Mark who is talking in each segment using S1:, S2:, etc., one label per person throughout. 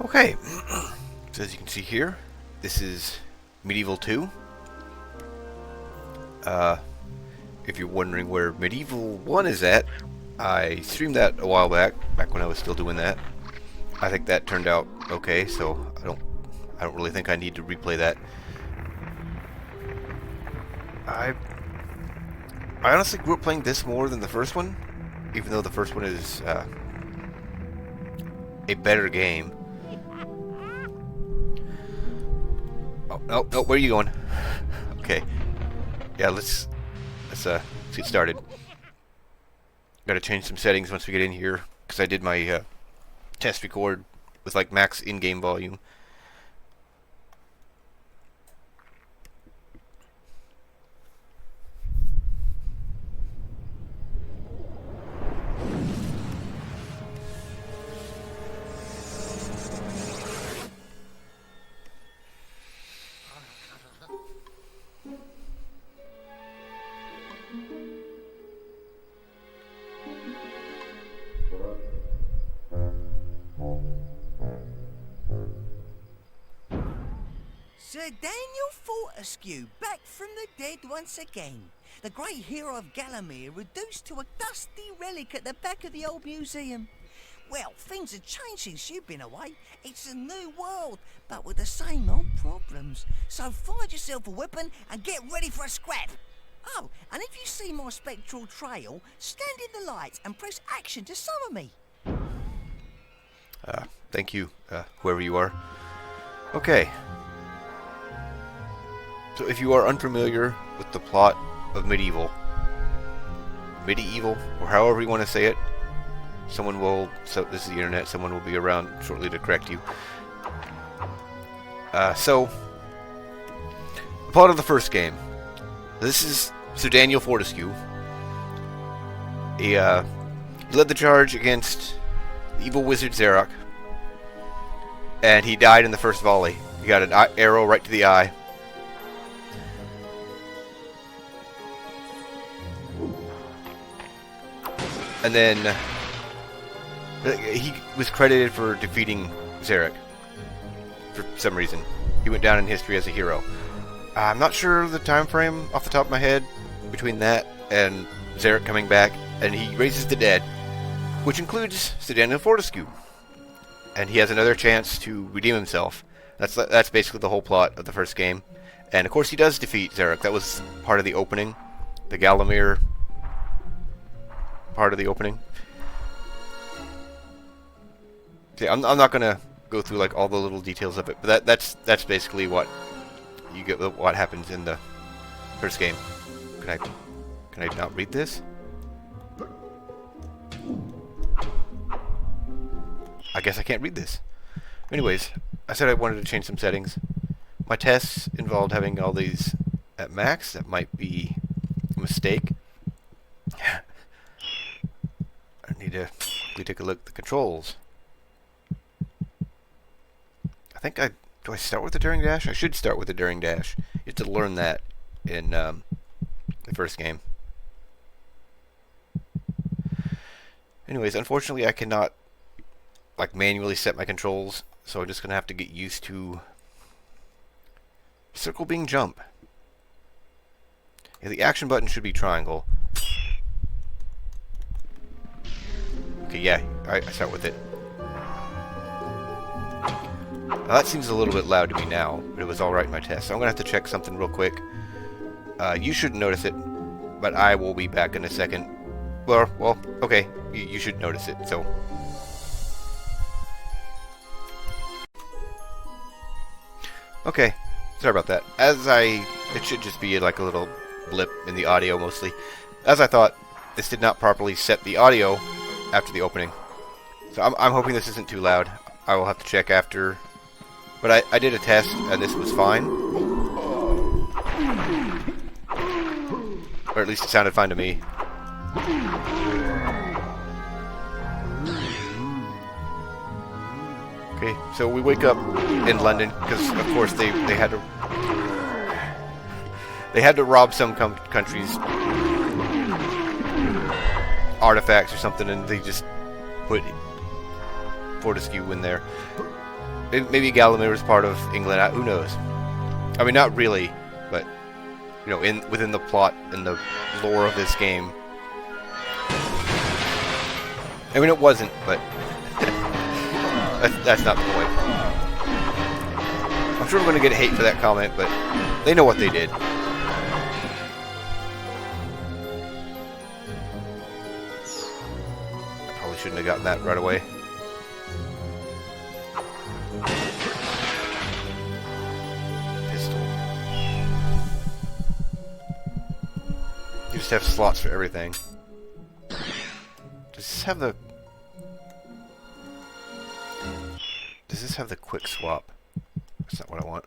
S1: Okay, so as you can see here, this is MediEvil 2. If you're wondering where MediEvil 1 is at, I streamed that a while back when I was still doing that. I think that turned out okay, so I don't really think I need to replay that. I honestly grew up playing this more than the first one, even though the first one is a better game. Oh, no, where are you going? Okay. Yeah, let's get started. Gotta change some settings once we get in here, because I did my test record with like max in-game volume.
S2: Sir Daniel Fortesque, back from the dead once again. The great hero of Gallowmere, reduced to a dusty relic at the back of the old museum. Well, things have changed since you've been away. It's a new world, but with the same old problems. So find yourself a weapon and get ready for a scrap. Oh, and if you see my spectral trail, stand in the light and press action to summon me.
S1: Thank you, whoever you are. Okay. So if you are unfamiliar with the plot of MediEvil, or however you want to say it, so this is the internet, someone will be around shortly to correct you. So, the plot of the first game. This is Sir Daniel Fortesque. He led the charge against the evil wizard Zarok, and he died in the first volley. He got an arrow right to the eye. And then he was credited for defeating Zarok for some reason. He went down in history as a hero. I'm not sure the time frame off the top of my head between that and Zarok coming back, and he raises the dead, which includes Sir Daniel Fortesque, and he has another chance to redeem himself. That's basically the whole plot of the first game, and of course he does defeat Zarok. That was part of the opening, the Gallowmere part of the opening. See, I'm not gonna go through like all the little details of it, but that's basically what you get. What happens in the first game. Can I not read this? I guess I can't read this. Anyways, I said I wanted to change some settings. My tests involved having all these at max. That might be a mistake. I need to quickly take a look at the controls. Do I start with the daring dash? I should start with the daring dash. You have to learn that in the first game. Anyways, unfortunately I cannot like manually set my controls, so I'm just gonna have to get used to circle being jump. Yeah, the action button should be triangle. Okay, yeah, alright, I start with it. Now that seems a little bit loud to me now, but it was alright in my test. So I'm gonna have to check something real quick. You shouldn't notice it, but I will be back in a second. Well, okay, you should notice it, so. Okay, sorry about that. It should just be like a little blip in the audio mostly. As I thought, this did not properly set the audio after the opening. So I'm hoping this isn't too loud. I will have to check after. But I did a test, and this was fine. Or at least it sounded fine to me. Okay, so we wake up in London, because of course they had to rob some country's artifacts or something, and they just put Fortesque in there. Maybe Galloway was part of England. Who knows? I mean, not really, but you know, within the plot and the lore of this game. I mean, it wasn't, but that's not the point. I'm sure I'm going to get hate for that comment, but they know what they did. I probably shouldn't have gotten that right away. Pistol. You just have slots for everything. Does this have the... Does this have the quick swap? That's not what I want.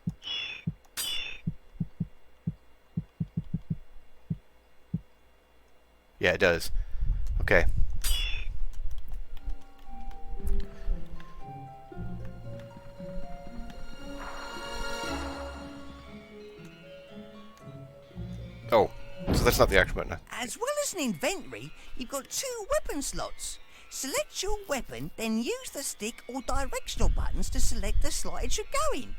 S1: Yeah, it does. Okay. Oh, so that's not the action button.
S2: As well as an inventory, you've got 2 weapon slots. Select your weapon, then use the stick or directional buttons to select the slot it should go in.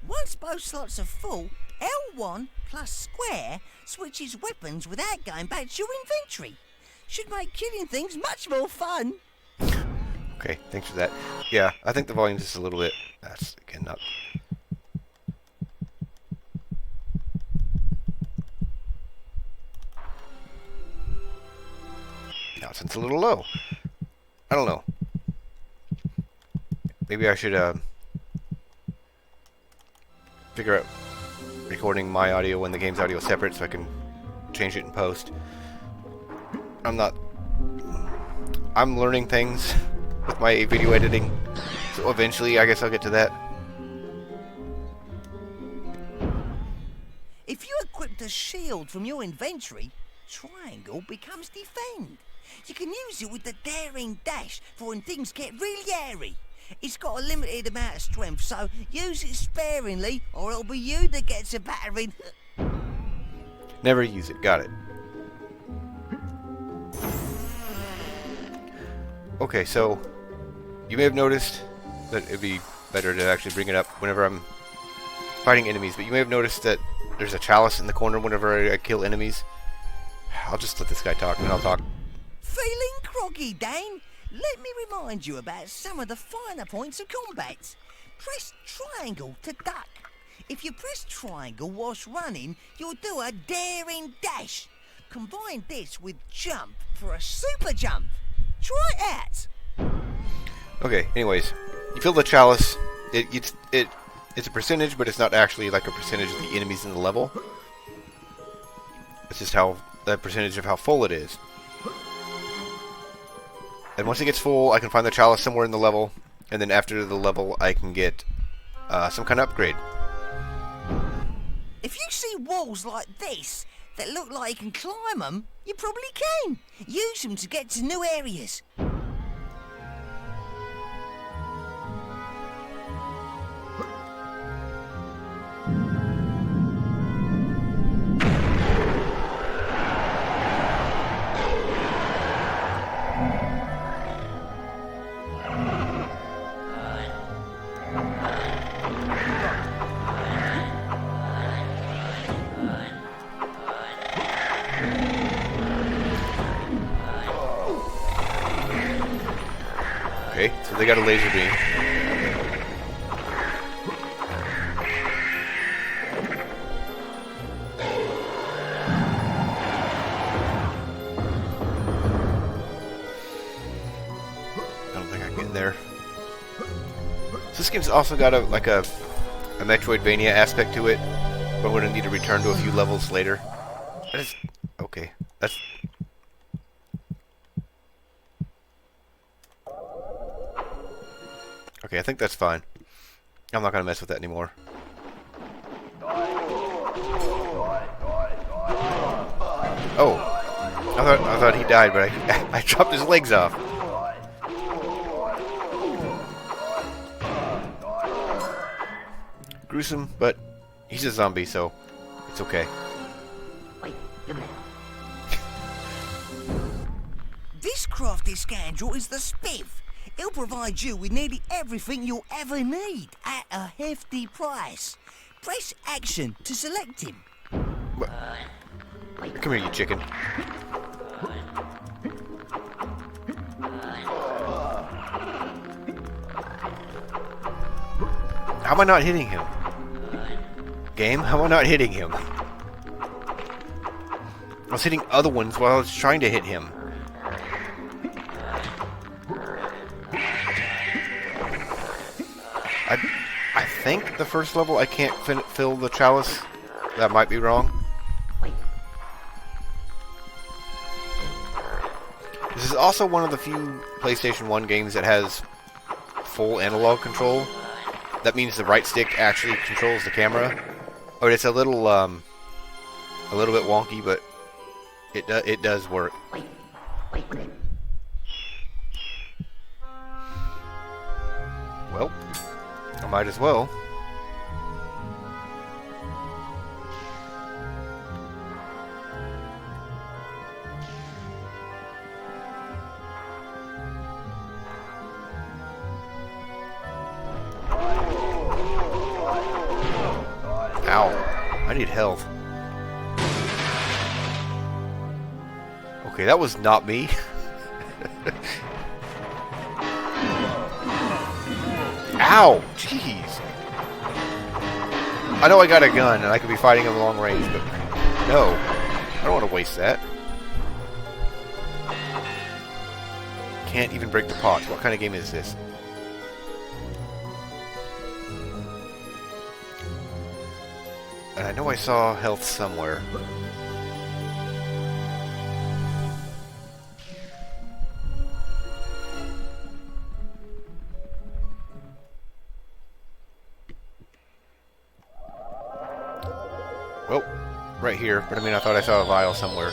S2: Once both slots are full, L1 plus square switches weapons without going back to your inventory. Should make killing things much more fun.
S1: Okay, thanks for that. Yeah, I think the volume's just a little bit... That's, again, not... Now it's a little low. I don't know. Maybe I should figure out recording my audio when the game's audio separate so I can change it in post. I'm learning things with my video editing, so eventually I guess I'll get to that.
S2: If you equip the shield from your inventory, triangle becomes defend. You can use it with the daring dash for when things get really hairy. It's got a limited amount of strength, so use it sparingly or it'll be you that gets a battering.
S1: Never use it. Got it. Okay, so you may have noticed that it'd be better to actually bring it up whenever I'm fighting enemies, but you may have noticed that there's a chalice in the corner whenever I kill enemies. I'll just let this guy talk and then I'll talk.
S2: Feeling groggy, Dane? Let me remind you about some of the finer points of combat. Press triangle to duck. If you press triangle whilst running, you'll do a daring dash. Combine this with jump for a super jump. Try it out.
S1: Okay, anyways, you fill the chalice. It's a percentage, but it's not actually like a percentage of the enemies in the level. It's just the percentage of how full it is. And once it gets full, I can find the chalice somewhere in the level, and then after the level, I can get some kind of upgrade.
S2: If you see walls like this that look like you can climb them, you probably can. Use them to get to new areas.
S1: Okay, so they got a laser beam. I don't think I can get in there. So this game's also got a Metroidvania aspect to it, but I'm going to need to return to a few levels later. Okay, that's... Okay, I think that's fine. I'm not gonna mess with that anymore. Oh, I thought he died, but I chopped his legs off. Gruesome, but he's a zombie, so it's okay.
S2: This crafty scoundrel is the Spiff. He'll provide you with nearly everything you'll ever need at a hefty price. Press action to select him.
S1: What? Come here, you chicken. How am I not hitting him? Game, how am I not hitting him? I was hitting other ones while I was trying to hit him. I think the first level I can't fill the chalice. That might be wrong. This is also one of the few PlayStation 1 games that has full analog control. That means the right stick actually controls the camera. Oh, it's a little bit wonky, but it does work. Well, I might as well. Ow. I need health. Okay, that was not me. Ow! Jeez. I know I got a gun and I could be fighting him long range, but no. I don't want to waste that. Can't even break the pots. What kind of game is this? And I know I saw health somewhere. Well, right here, but I mean I thought I saw a vial somewhere.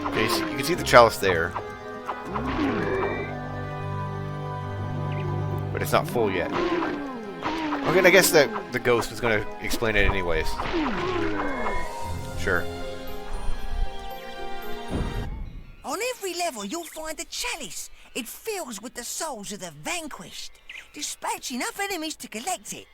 S1: Okay, so you can see the chalice there. But it's not full yet. Okay, and I guess that the ghost was going to explain it anyways. Sure.
S2: On every level, you'll find a chalice. It fills with the souls of the vanquished. Dispatch enough enemies to collect it.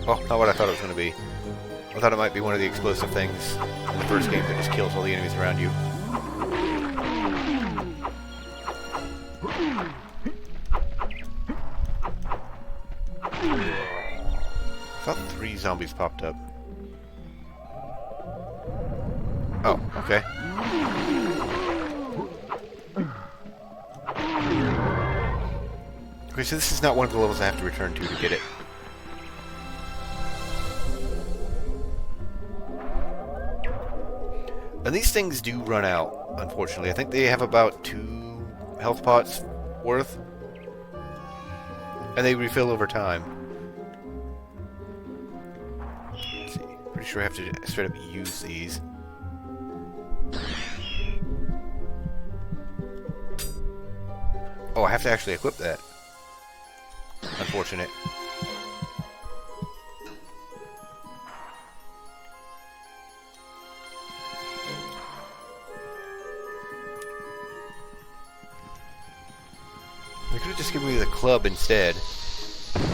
S1: Well, not what I thought it was going to be. I thought it might be one of the explosive things in the first game that just kills all the enemies around you. I thought 3 zombies popped up. Oh, okay. Okay, so this is not one of the levels I have to return to get it. And these things do run out, unfortunately. I think they have about 2 health pots worth. And they refill over time. Let's see. Pretty sure I have to straight up use these. Oh, I have to actually equip that. Unfortunate. They could have just given me the club instead.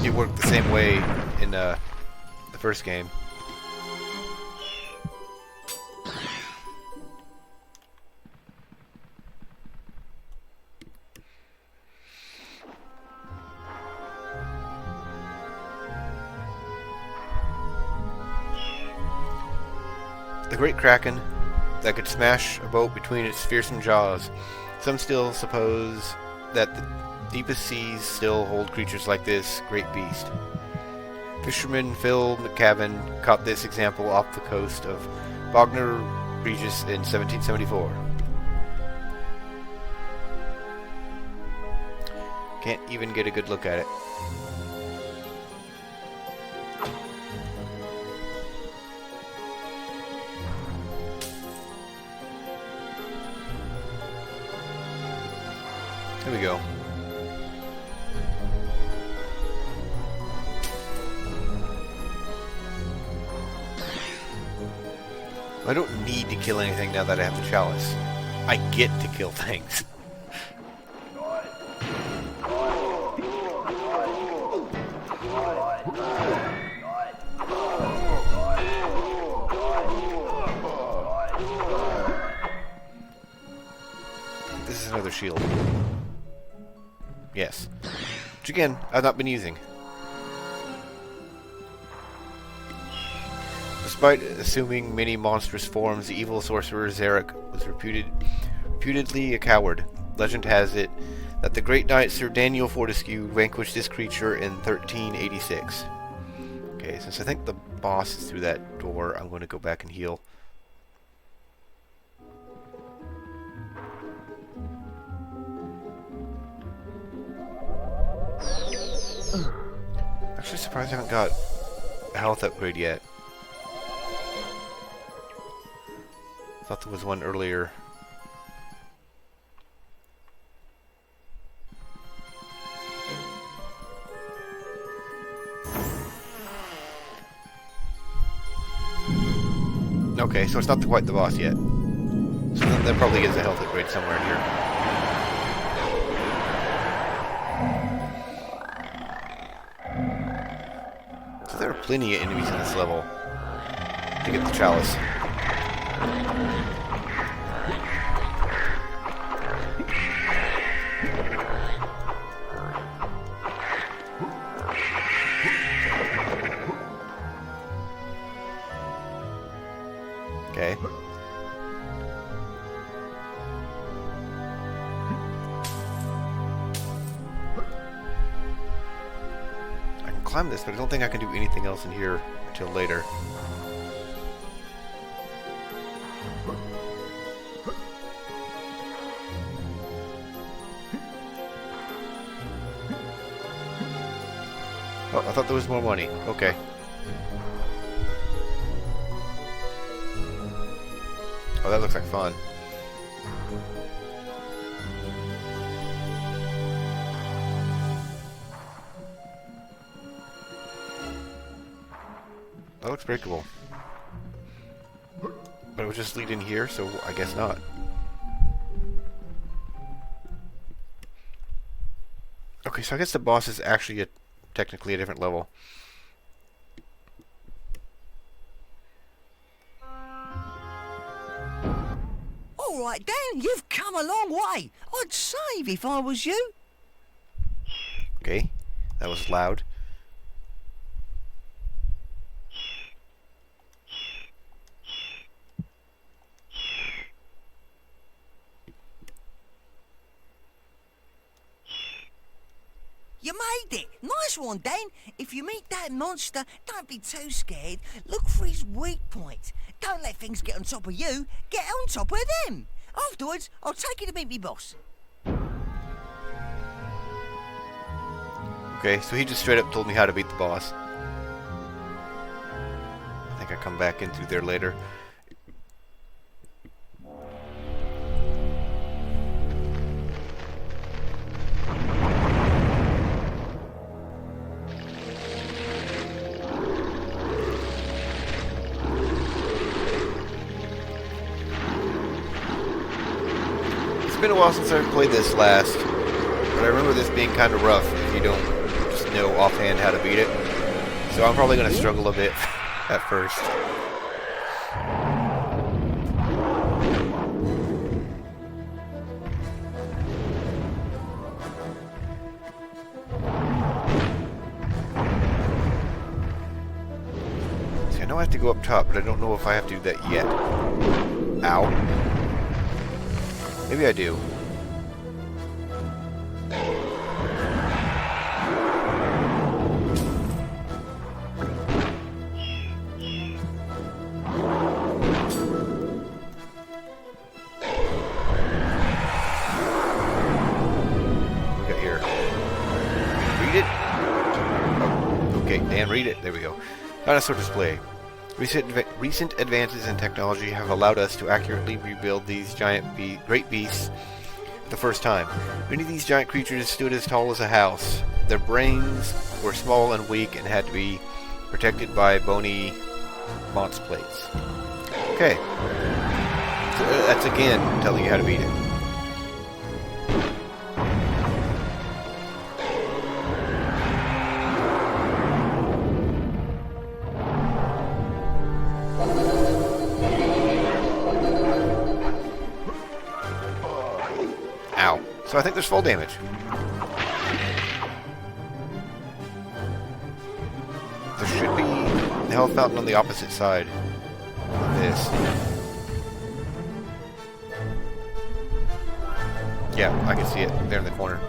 S1: It worked the same way in the first game. The great kraken that could smash a boat between its fearsome jaws. Some still suppose that the deepest seas still hold creatures like this great beast. Fisherman Phil McCavan caught this example off the coast of Bognor Regis in 1774. Can't even get a good look at it. There we go. I don't need to kill anything now that I have the chalice. I get to kill things. This is another shield. Yes. Which again, I've not been using. Despite assuming many monstrous forms, the evil sorcerer Zarek was reputedly a coward. Legend has it that the great knight Sir Daniel Fortesque vanquished this creature in 1386. Okay, since I think the boss is through that door, I'm going to go back and heal. Actually surprised I haven't got a health upgrade yet. Thought there was one earlier. Okay, so it's not quite the boss yet. So there probably is a health upgrade somewhere in here. So there are plenty of enemies in this level to get the chalice. Okay. I can climb this, but I don't think I can do anything else in here until later. Oh, I thought there was more money. Okay. Oh, that looks like fun. That looks breakable. But it would just lead in here, so I guess not. Okay, so I guess the boss is actually technically a different level.
S2: Alright, Dan, you've come a long way. I'd save if I was you.
S1: Okay, that was loud.
S2: You made it! Nice one, Dan! If you meet that monster, don't be too scared. Look for his weak point. Don't let things get on top of you. Get on top of them. Afterwards, I'll take you to meet me boss.
S1: Okay, so he just straight up told me how to beat the boss. I think I come back in through there later. It's been a while since I've played this last, but I remember this being kind of rough if you don't just know offhand how to beat it. So I'm probably going to struggle a bit at first. See, I know I have to go up top, but I don't know if I have to do that yet. Ow. Maybe I do. What do we got here? 2 Dinosaur display. Recent advances in technology have allowed us to accurately rebuild these great beasts for the first time. Many of these giant creatures stood as tall as a house. Their brains were small and weak and had to be protected by bony moss plates. Okay. So that's again telling you how to beat it. Ow. So I think there's full damage. There should be the health fountain on the opposite side of this. Yeah, I can see it there in the corner.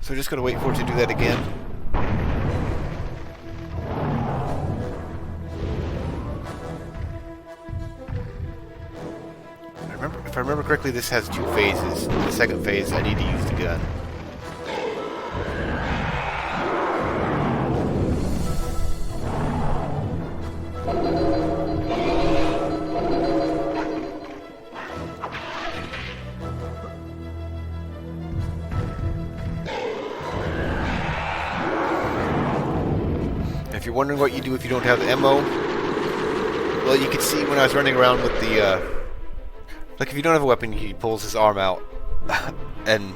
S1: So we're just going to wait for it to do that again. If I remember correctly, this has 2 phases. In the second phase, I need to use the gun. If you're wondering what you do if you don't have the ammo, well, you can see when I was running around with the, like, if you don't have a weapon, he pulls his arm out, and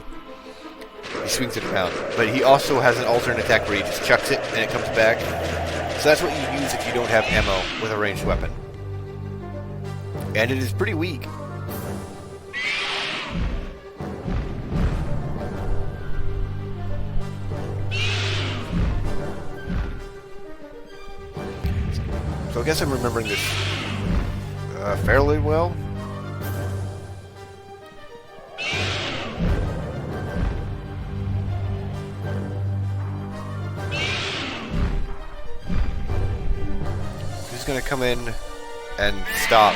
S1: he swings it around. But he also has an alternate attack where he just chucks it, and it comes back. So that's what you use if you don't have ammo with a ranged weapon. And it is pretty weak. So I guess I'm remembering this fairly well. He's gonna come in and stop.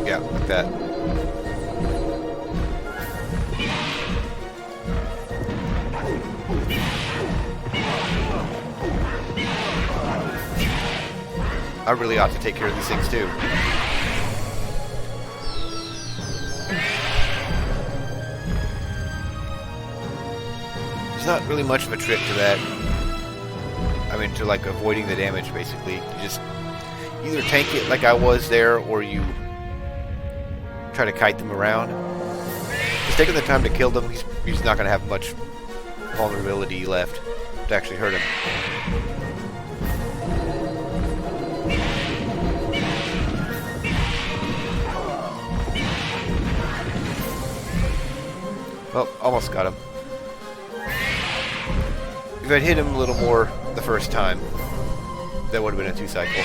S1: Yeah, like that. I really ought to take care of these things too. There's not really much of a trick to that. I mean, to like avoiding the damage, basically. You just either tank it like I was there, or you try to kite them around. Just taking the time to kill them, he's not going to have much vulnerability left to actually hurt him. Well, almost got him. If I'd hit him a little more the first time, that would have been a 2-cycle.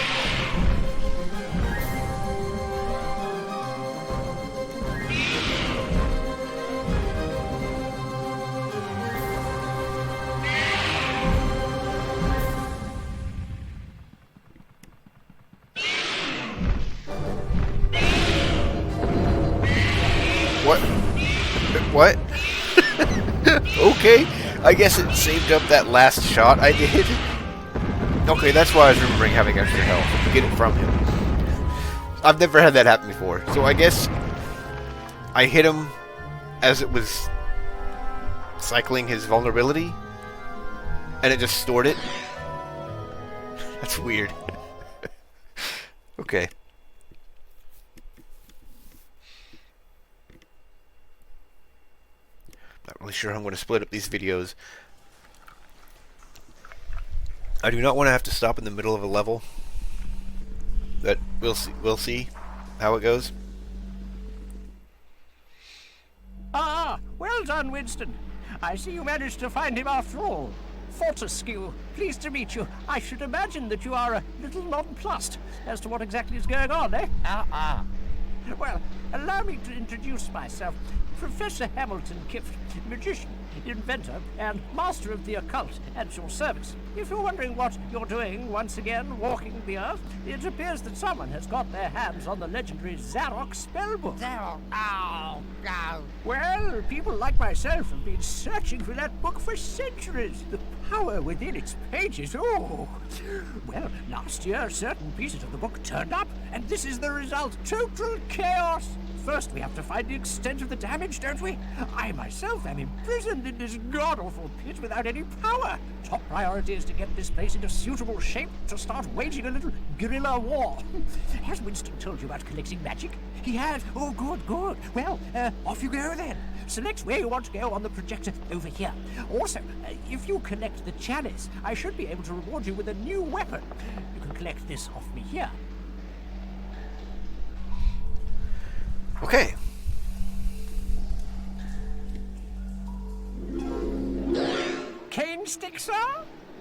S1: What? Okay, I guess it saved up that last shot I did. Okay, that's why I was remembering having extra health, to get it from him. I've never had that happen before, so I guess I hit him as it was cycling his vulnerability, and it just stored it. That's weird. Okay. Not really sure how I'm going to split up these videos. I do not want to have to stop in the middle of a level. But we'll see how it goes.
S3: Ah, well done, Winston. I see you managed to find him after all. Fortesque, pleased to meet you. I should imagine that you are a little nonplussed as to what exactly is going on, eh? Well, allow me to introduce myself. Professor Hamilton Kift, magician, inventor, and master of the occult, at your service. If you're wondering what you're doing once again walking the earth, it appears that someone has got their hands on the legendary Zarok spellbook.
S2: Daryl, oh, no.
S3: Well, people like myself have been searching for that book for centuries. The power within its pages, oh. Well, last year, certain pieces of the book turned up, and this is the result. Total chaos. First, we have to find the extent of the damage, don't we? I myself am imprisoned in this god-awful pit without any power. Top priority is to get this place into suitable shape to start waging a little guerrilla war. Has Winston told you about collecting magic? He has. Oh, good, good. Well, off you go then. Select where you want to go on the projector over here. Also, if you collect the chalice, I should be able to reward you with a new weapon. You can collect this off me here.
S1: Okay.
S3: Cane stick, sir?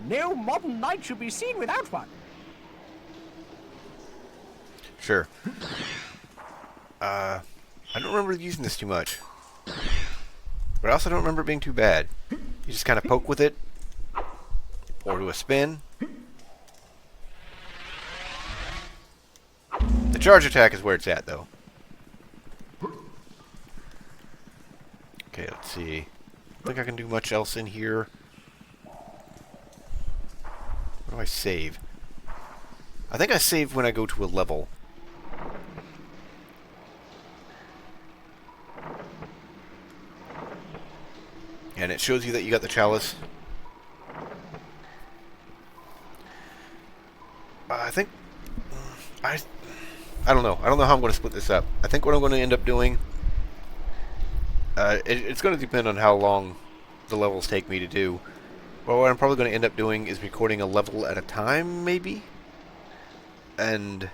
S3: No modern knight should be seen without one.
S1: Sure. I don't remember using this too much. But I also don't remember it being too bad. You just kind of poke with it. Or do a spin. The charge attack is where it's at, though. Okay, let's see. I don't think I can do much else in here. Where do I save? I think I save when I go to a level. And it shows you that you got the chalice. I think... I don't know. I don't know how I'm going to split this up. I think what I'm going to end up doing... it's going to depend on how long the levels take me to do. But what I'm probably going to end up doing is recording a level at a time, maybe? And...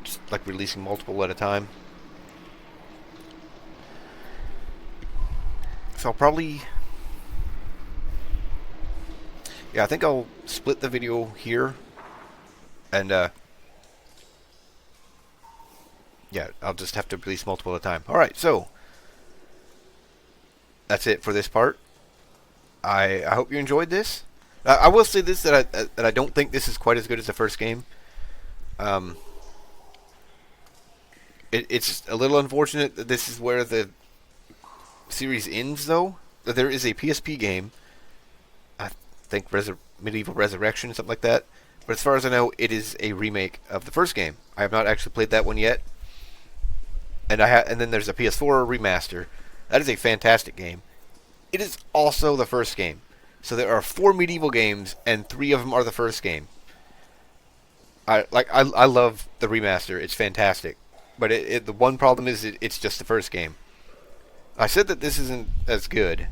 S1: just like releasing multiple at a time. So I'll probably... yeah, I think I'll split the video here. And, yeah, I'll just have to release multiple at a time. Alright, so... that's it for this part. I hope you enjoyed this. I will say this, that I don't think this is quite as good as the first game. It's a little unfortunate that this is where the series ends, though. There is a PSP game, I think MediEvil Resurrection, something like that. But as far as I know, it is a remake of the first game. I have not actually played that one yet. And and then there's a PS4 remaster. That is a fantastic game. It is also the first game. So there are 4 MediEvil games, and 3 of them are the first game. I love the remaster. It's fantastic. But the one problem is it's just the first game. I said that this isn't as good,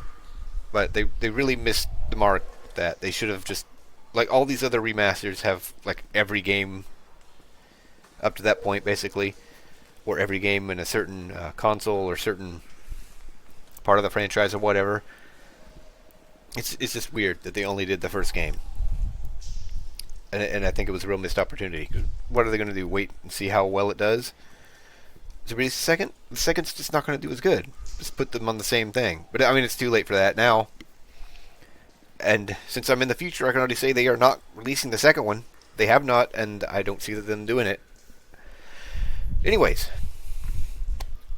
S1: but they really missed the mark with that. They should have just, like all these other remasters have like every game up to that point basically, or every game in a certain console or certain part of the franchise or whatever. It's just weird that they only did the first game. And I think it was a real missed opportunity. What are they going to do? Wait and see how well it does? Is it released the second? The second's just not going to do as good. Just put them on the same thing. But I mean, it's too late for that now. And since I'm in the future, I can already say they are not releasing the second one. They have not, and I don't see them doing it. Anyways,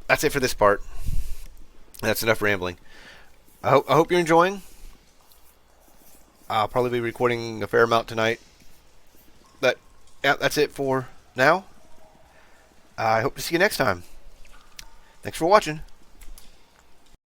S1: that's it for this part. That's enough rambling. I hope you're enjoying. I'll probably be recording a fair amount tonight. But yeah, that's it for now. I hope to see you next time. Thanks for watching.